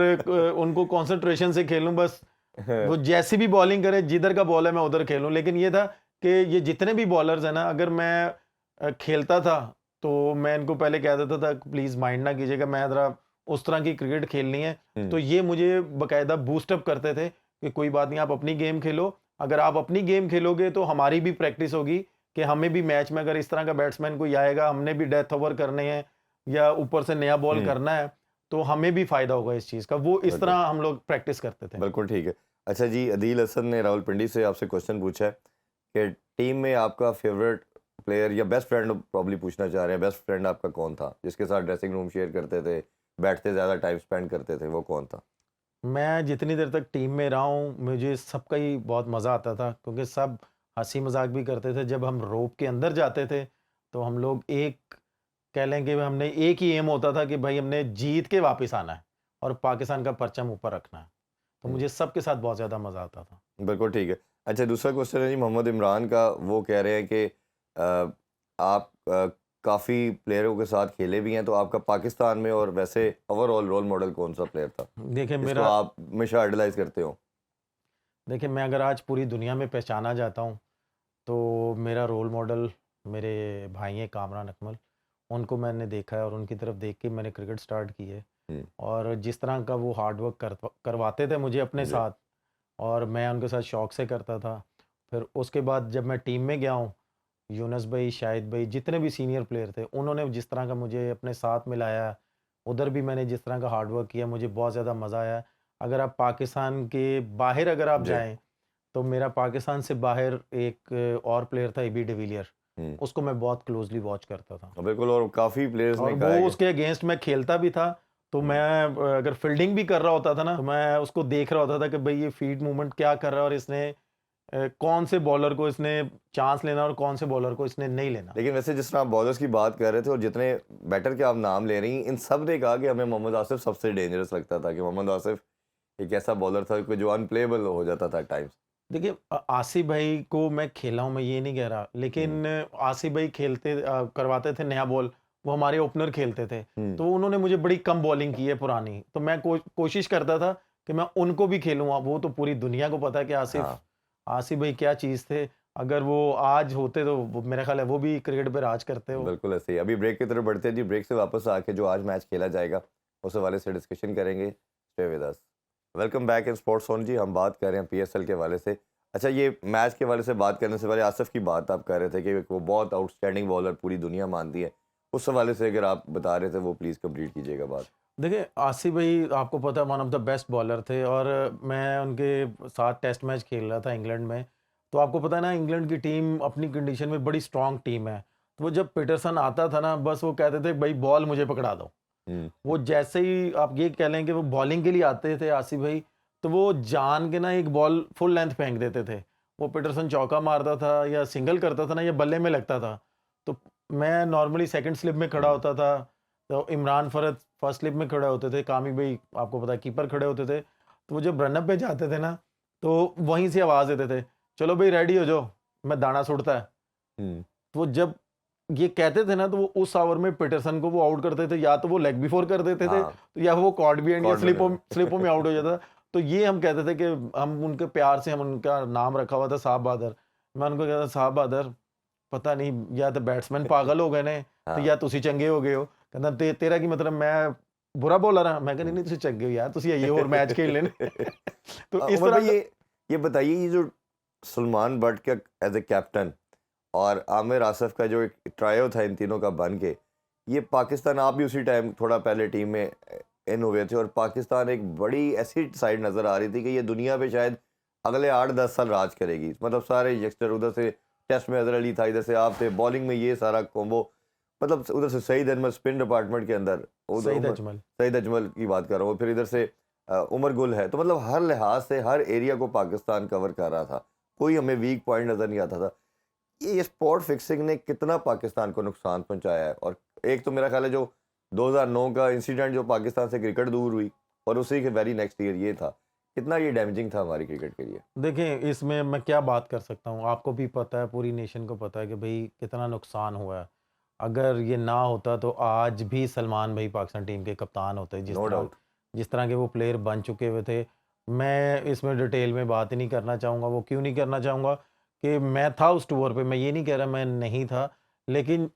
उनको कंसंट्रेशन से खेलूं बस। वो जैसी भी बॉलिंग करे, जिधर का बॉल है मैं उधर खेलूं। लेकिन ये था कि ये जितने भी बॉलर्स हैं ना, अगर मैं खेलता था तो मैं इनको पहले कह देता था प्लीज़ माइंड ना कीजिएगा, मैं ज़रा उस तरह की क्रिकेट खेलनी है। तो ये मुझे बाकायदा बूस्टअप करते थे कि कोई बात नहीं, आप अपनी गेम खेलो। अगर आप अपनी गेम खेलोगे तो हमारी भी प्रैक्टिस होगी कि हमें भी मैच में अगर इस तरह का बैट्समैन कोई आएगा, हमने भी डेथ ओवर करने हैं या ऊपर से नया बॉल करना है, तो हमें भी फ़ायदा होगा इस चीज़ का। वो इस तरह हम लोग प्रैक्टिस करते थे। बिल्कुल ठीक है। अच्छा जी, अदील हसन ने रावलपिंडी से आपसे क्वेश्चन पूछा है कि टीम में आपका फेवरेट प्लेयर या बेस्ट फ्रेंड प्रॉब्ली पूछना चाह रहे हैं, बेस्ट फ्रेंड आपका कौन था जिसके साथ ड्रेसिंग रूम शेयर करते थे, बैठते ज़्यादा टाइम स्पेंड करते थे, वो कौन था? मैं जितनी देर तक टीम में रहा हूँ, मुझे सबका ही बहुत मज़ा आता था क्योंकि सब हँसी मज़ाक भी करते थे। जब हम रोप के अंदर जाते थे, तो हम लोग एक कह लें कि हमने एक ही एम होता था कि भाई हमने जीत के वापस आना है और पाकिस्तान का परचम ऊपर रखना है। तो हुँ, मुझे सबके साथ बहुत ज़्यादा मज़ा आता था। बिल्कुल ठीक है। अच्छा, दूसरा क्वेश्चन है जी मोहम्मद इमरान का, वो कह रहे हैं कि आप काफ़ी प्लेयरों के साथ खेले भी हैं, तो आपका पाकिस्तान में और वैसे ओवरऑल रोल मॉडल कौन-सा प्लेयर था, देखिए जिसको मेरा आप हमेशा आइडलाइज़ करते हो? देखिए मैं अगर आज पूरी दुनिया में पहचाना जाता हूँ, तो मेरा रोल मॉडल मेरे भाई हैं कामरान अकमल। उनको मैंने देखा है और उनकी तरफ देख के मैंने क्रिकेट स्टार्ट की है। हुँ, और जिस तरह का वो हार्ड वर्क करवाते थे मुझे अपने जी, साथ और मैं उनके साथ शौक से करता था। फिर उसके बाद जब मैं टीम में गया हूँ, यूनुस भाई, शाहिद भाई, जितने भी सीनियर प्लेयर थे, उन्होंने जिस तरह का मुझे अपने साथ मिलाया, उधर भी मैंने जिस तरह का हार्ड वर्क किया, मुझे बहुत ज़्यादा मज़ा आया। अगर आप पाकिस्तान के बाहर अगर आप जी, जाएँ, तो मेरा पाकिस्तान से बाहर एक और प्लेयर था एबी डिविलियर, हुँ। उसको मैं बहुत क्लोज़ली वॉच करता था। बिल्कुल, और काफ़ी प्लेयर्स और ने कहा वो है कि उसके अगेंस्ट मैं खेलता भी था, तो मैं हुँ, अगर फील्डिंग भी कर रहा होता था ना, तो मैं उसको देख रहा होता था कि भई ये फीड मूवमेंट क्या कर रहा है और इसने कौन से बॉलर को इसने चांस लेना और कौन से बॉलर को इसने नहीं लेना। लेकिन वैसे जिस तरह आप बॉलर्स की बात कर रहे थे और जितने बैटर के आप नाम ले रही हैं, इन सब ने कहा कि हमें मोहम्मद आसिफ सबसे डेंजरस लगता था, कि मोहम्मद आसिफ एक ऐसा बॉलर था कि जो अनप्लेएबल हो जाता था एट टाइम्स। देखिए आसिफ भाई को मैं खेला हूँ, मैं ये नहीं कह रहा, हुँ, लेकिन आसिफ भाई करवाते थे नया बॉल, वो हमारे ओपनर खेलते थे, हुँ, तो उन्होंने मुझे बड़ी कम बॉलिंग की है पुरानी, तो मैं कोशिश करता था कि मैं उनको भी खेलूँ। अब वो तो पूरी दुनिया को पता है कि आसिफ हाँ, आसिफ भाई क्या चीज़ थे। अगर वो आज होते तो मेरा ख्याल है वो भी क्रिकेट पे राज करते हो। बिल्कुल ऐसे ही। अभी ब्रेक की तरफ बढ़ते हैं जी, ब्रेक से वापस आके जो आज मैच खेला जाएगा, उस हवाले से डिस्कशन करेंगे। Stay with us. Welcome back in sports zone ji, हम बात कर रहे हैं पीएसएल के हवाले से। अच्छा, ये मैच के हवाले से बात करने से पहले आसिफ की बात आप कर रहे थे कि वो बहुत आउटस्टैंडिंग बॉलर पूरी दुनिया मानती है। उस हवाले से अगर आप बता रहे थे, वो प्लीज़ कंप्लीट कीजिएगा बात। देखिए आसिफ भाई आपको पता है one of the best bowler थे और मैं उनके साथ टेस्ट मैच खेल रहा था इंग्लैंड में। तो आपको पता है ना, इंग्लैंड की टीम अपनी कंडीशन में बड़ी स्ट्रांग टीम है। तो वो जब पीटरसन आता था ना, बस वो कहते थे भाई बॉल मुझे पकड़ा दो। हुँ, वो जैसे ही आप ये कह लें कि वो बॉलिंग के लिए आते थे आसिफ भाई, तो वो जान के ना एक बॉल फुल लेंथ फेंक देते थे। वो पीटरसन चौका मारता था या सिंगल करता था ना, या बल्ले में लगता था, तो मैं नॉर्मली सेकंड स्लिप में खड़ा हुँ, होता था, तो इमरान फरद फर्स्ट स्लिप में खड़े होते थे, कामी भाई आपको पता है कीपर खड़े होते थे। तो वो जब रनअप पे जाते थे ना, तो वहीं से आवाज़ देते थे, चलो भाई रेडी हो जाओ, मैं दाना सुटता है। हुँ, तो वो जब ये कहते थे ना, तो वो उस ओवर में पीटरसन को वो आउट करते थे, या तो वो लेग बिफोर कर देते थे, हाँ, तो या वो कॉर्ड बिहाइंड या कॉर्ड में कर स्लिपों में आउट हो जाता। तो ये हम कहते थे कि हम उनके प्यार से हम उनका नाम रखा हुआ था साहब बहादुर। मैं उनको कहता साहब बहादुर, पता नहीं या तो बैट्समैन पागल हो गए ने, तो हाँ, या तुसी चंगे हो गए हो। कहता तेरा की मतलब मैं बुरा बॉलर हाँ? मैं कहा नहीं हुँ। नहीं तुसी चंगे हो यार, तुसी आइए और मैच खेल लेने। तो इस उमर तरह भाई, का ये बताइए, ये जो सलमान बट का एज ए कैप्टन और आमिर आसिफ का जो एक ट्रायो था इन तीनों का बन के, ये पाकिस्तान, आप भी उसी टाइम थोड़ा पहले टीम में इन हुए थे और पाकिस्तान एक बड़ी ऐसी साइड नज़र आ रही थी कि ये दुनिया पे शायद अगले 8-10 साल राज करेगी। मतलब सारे यंगस्टर, उधर से टेस्ट में अजहर अली था, इधर से आप थे, बॉलिंग में ये सारा कॉम्बो, मतलब उधर से सईद अहमद स्पिन डिपार्टमेंट के अंदर, उधर सईद अजमल। सईद अजमल की बात कर रहा हूँ, फिर इधर से उमर गुल है, तो मतलब हर लिहाज से हर एरिया को पाकिस्तान कवर कर रहा था, कोई हमें वीक पॉइंट नज़र नहीं आता था। ये स्पॉट फिक्सिंग ने कितना पाकिस्तान को नुकसान पहुंचाया है? और एक तो मेरा ख्याल है जो 2009 का इंसिडेंट, जो पाकिस्तान से क्रिकेट दूर हुई, और उसी के वेरी नेक्स्ट ईयर ये था, कितना ये डैमेजिंग था हमारी क्रिकेट के लिए? देखें, इसमें मैं क्या बात कर सकता हूँ, आपको भी पता है, पूरी नेशन को पता है कि भाई कितना नुकसान हुआ है। अगर ये ना होता तो आज भी सलमान भाई पाकिस्तान टीम के कप्तान होते, नो डाउट। जिस तरह के वो प्लेयर बन चुके हुए थे। मैं इसमें डिटेल में बात ही नहीं करना चाहूँगा। वो क्यों नहीं करना चाहूँगा कि मैं था उस टूर पे, मैं ये नहीं कह रहा मैं नहीं था, लेकिन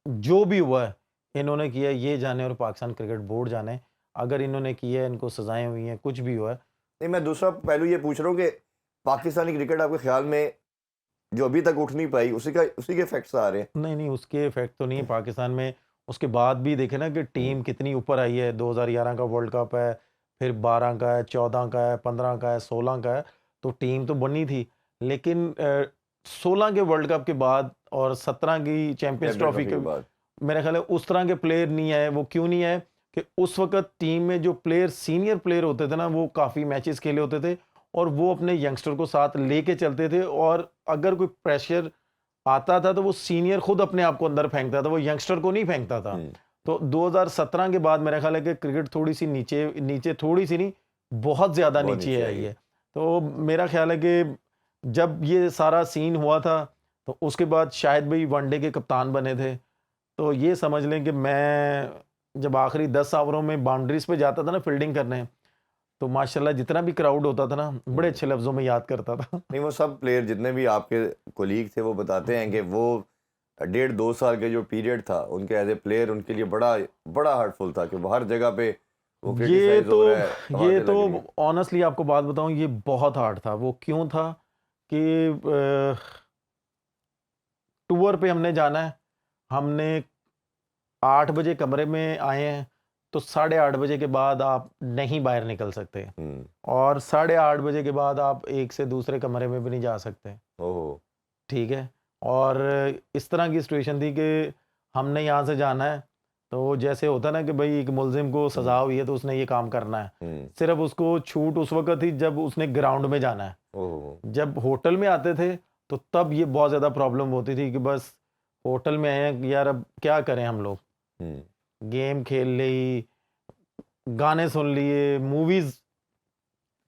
जो भी हुआ है इन्होंने किया है, ये जाने और पाकिस्तान क्रिकेट बोर्ड जाने। अगर इन्होंने किया है, इनको सजाएं हुई हैं, कुछ भी हुआ है। नहीं, मैं दूसरा पहलू ये पूछ रहा हूँ कि पाकिस्तानी क्रिकेट आपके ख्याल में जो अभी तक उठ नहीं पाई, उसी के इफेक्ट्स आ रहे हैं? नहीं, नहीं, उसके इफ़ेक्ट तो नहीं है पाकिस्तान में। उसके बाद भी देखें ना कि टीम कितनी ऊपर आई है। 2011 का वर्ल्ड कप है, फिर 12 का है, 14 का है, 15 का है, 16 का है, तो टीम तो बनी थी। लेकिन 16 के वर्ल्ड कप के बाद और 17 की चैंपियंस चैंपियंस ट्रॉफी ट्रॉफी के के बाद। मेरा ख्याल है उस तरह के प्लेयर नहीं आए। वो क्यों नहीं आए कि उस वक़्त टीम में जो प्लेयर सीनियर प्लेयर होते थे ना, वो काफ़ी मैचेस खेले होते थे और वो अपने यंगस्टर को साथ लेके चलते थे, और अगर कोई प्रेशर आता था तो वो सीनियर खुद अपने आप को अंदर फेंकता था, वो यंगस्टर को नहीं फेंकता था। तो 2017 के बाद मेरा ख्याल है कि क्रिकेट थोड़ी सी नीचे नीचे, थोड़ी सी नहीं, बहुत ज़्यादा बहुत नीचे नीचे आई आई है। है। तो मेरा ख्याल है कि जब ये सारा सीन हुआ था तो उसके बाद शायद भाई वनडे के कप्तान बने थे। तो ये समझ लें कि मैं जब आखिरी 10 ओवरों में बाउंड्रीज पे जाता था ना फील्डिंग करने, तो माशाल्लाह जितना भी क्राउड होता था ना, बड़े अच्छे लफ्ज़ों में याद करता था। नहीं, वो सब प्लेयर जितने भी आपके कोलीग थे वो बताते हैं कि वो 1.5-2 साल के जो पीरियड था उनके एज ए प्लेयर उनके लिए बड़ा बड़ा हार्टफुल था कि वो हर जगह पे वो ये क्रिटिसाइज तो हो रहा है, ये आवाज़ें तो लग रही हैं। ऑनेस्टली आपको बात बताऊं, ये बहुत हार्ड था। वो क्यों था कि टूर पे हमने जाना है, हमने 8 बजे कमरे में आए हैं, तो 8:30 बजे के बाद आप नहीं बाहर निकल सकते, हम्म। और 8:30 बजे के बाद आप एक से दूसरे कमरे में भी नहीं जा सकते। ओहो। ठीक है। और इस तरह की सिचुएशन थी कि हमने यहाँ से जाना है, तो जैसे होता है ना कि भाई एक मुलजिम को सज़ा हुई है तो उसने ये काम करना है। हम्म। सिर्फ़ उसको छूट उस वक़्त थी जब उसने ग्राउंड में जाना है। ओहो। जब होटल में आते थे तो तब ये बहुत ज़्यादा प्रॉब्लम होती थी कि बस होटल में आए हैं, यार अब क्या करें हम लोग? हम्म। गेम खेल ली, गाने सुन लिए, मूवीज़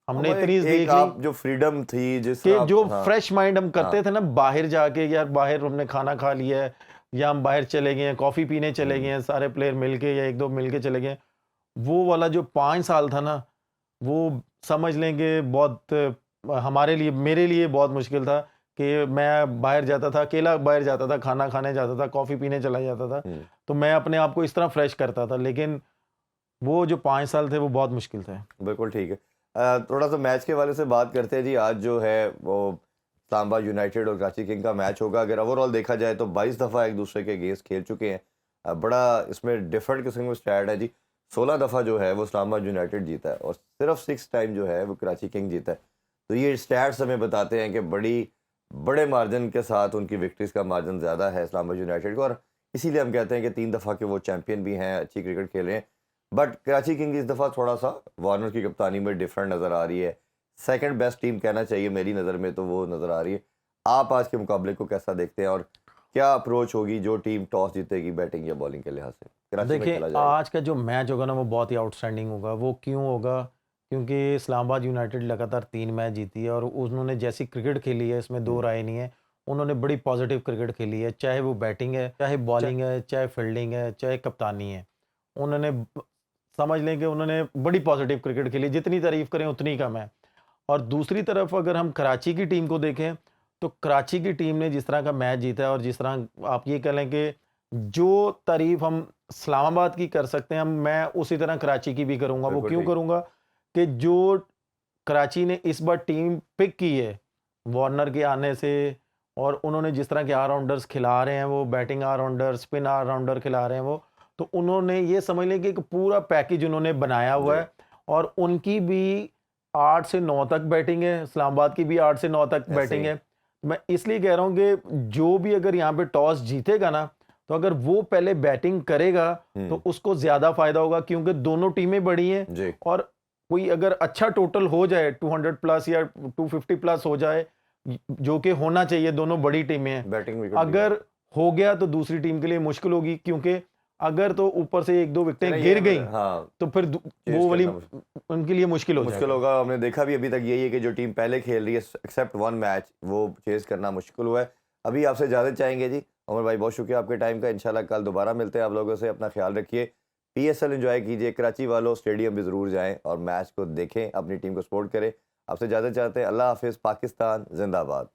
हमने वो इतनी एक देख एक ली आप जो फ्रीडम थी जिस तरह कि आप, जो हाँ। फ्रेश माइंड हम हाँ। करते थे ना बाहर जाके, यार बाहर हमने खाना खा लिया है या हम बाहर चले गए हैं, कॉफ़ी पीने चले गए हैं, सारे प्लेयर मिलके या एक दो मिलके चले गए हैं, वो वाला जो 5 साल था ना, वो समझ लेंगे बहुत हमारे लिए, मेरे लिए बहुत मुश्किल था कि मैं बाहर जाता था, अकेला बाहर जाता था, खाना खाने जाता था, कॉफ़ी पीने चला जाता था, हम्म। तो मैं अपने आप को इस तरह फ्रेश करता था। लेकिन वो जो 5 साल थे वो बहुत मुश्किल थे। बिल्कुल ठीक है। थोड़ा सा मैच के वाले से बात करते हैं जी। आज जो है वो सांबा यूनाइटेड और कराची किंग का मैच होगा। अगर ओवरऑल देखा जाए तो 22 दफ़ा एक दूसरे के अगेंस्ट खेल चुके हैं। बड़ा इसमें डिफरेंट किस्म का स्टैट है जी। 16 दफ़ा जो है वो सांबा यूनाइटेड जीता है और सिर्फ 6 टाइम जो है वो कराची किंग जीता है। तो ये स्टैट्स हमें बताते हैं कि बड़े मार्जिन के साथ उनकी विक्ट्रीज का मार्जिन ज़्यादा है इस्लामा यूनाइटेड को, और इसीलिए हम कहते हैं कि 3 दफ़ा के वो चैंपियन भी हैं, अच्छी क्रिकेट खेल रहे हैं। बट कराची किंग इस दफ़ा थोड़ा सा वार्नर की कप्तानी में डिफरेंट नज़र आ रही है। सेकंड बेस्ट टीम कहना चाहिए मेरी नज़र में, तो वो नज़र आ रही है। आप आज के मुकाबले को कैसा देखते हैं और क्या अप्रोच होगी जो टीम टॉस जीतेगी बैटिंग या बॉलिंग के लिहाज से? कराची में देखिए, खेला जाएगा। आज का जो मैच होगा ना वो बहुत ही आउटस्टैंडिंग होगा। वो क्यों होगा? क्योंकि इस्लामाबाद यूनाइटेड लगातार 3 मैच जीती है और उन्होंने जैसी क्रिकेट खेली है, इसमें 2 राय नहीं है। उन्होंने बड़ी पॉजिटिव क्रिकेट खेली है, चाहे वो बैटिंग है, चाहे बॉलिंग है, चाहे फील्डिंग है, चाहे कप्तानी है। उन्होंने समझ लें कि उन्होंने बड़ी पॉजिटिव क्रिकेट खेली, जितनी तारीफ़ करें उतनी कम है। और दूसरी तरफ अगर हम कराची की टीम को देखें, तो कराची की टीम ने जिस तरह का मैच जीता है और जिस तरह आप ये कह लें कि जो तारीफ़ हम इस्लामाबाद की कर सकते हैं, मैं उसी तरह कराची की भी करूँगा। वो बिल्कुल क्यों ठीक। करूँगा कि जो कराची ने इस बार टीम पिक की है, वार्नर के आने से, और उन्होंने जिस तरह के ऑलराउंडर्स खिला रहे हैं, वो बैटिंग ऑलराउंडर, स्पिन ऑलराउंडर खिला रहे हैं वो, तो उन्होंने ये समझ लें कि एक पूरा पैकेज उन्होंने बनाया हुआ जी। है। और उनकी भी 8 से 9 तक बैटिंग है, इस्लामाबाद की भी 8 से 9 तक ऐसे बैटिंग ही। है। मैं इसलिए कह रहा हूँ कि जो भी अगर यहाँ पे टॉस जीतेगा ना, तो अगर वो पहले बैटिंग करेगा, तो उसको ज़्यादा फ़ायदा होगा, क्योंकि दोनों टीमें बड़ी हैं। जी। और कोई अगर अच्छा टोटल हो जाए 200 प्लस या 250 प्लस हो जाए, जो कि होना चाहिए, दोनों बड़ी टीमें हैं। बैटिंग विकेट भी है। अगर हो गया तो दूसरी टीम के लिए मुश्किल होगी, क्योंकि अगर तो ऊपर से एक दो विकेटें नहीं, गिर ये- गई हाँ तो फिर वो वाली करना उनके लिए मुश्किल हो मुश्किल जाएगा। होगा। हमने देखा भी अभी तक यही है कि जो टीम पहले खेल रही है एक्सेप्ट वन मैच वो चेस करना मुश्किल हुआ है। अभी आपसे ज़्यादा चाहेंगे जी उमर भाई, बहुत शुक्रिया आपके टाइम का। इंशाल्लाह कल दोबारा मिलते हैं आप लोगों से। अपना ख्याल रखिए, पीएसएल एंजॉय कीजिए, कराची वालों स्टेडियम भी ज़रूर जाएं और मैच को देखें, अपनी टीम को सपोर्ट करें। आपसे ज़्यादा चाहते हैं। अल्लाह हाफिज़, पाकिस्तान जिंदाबाद।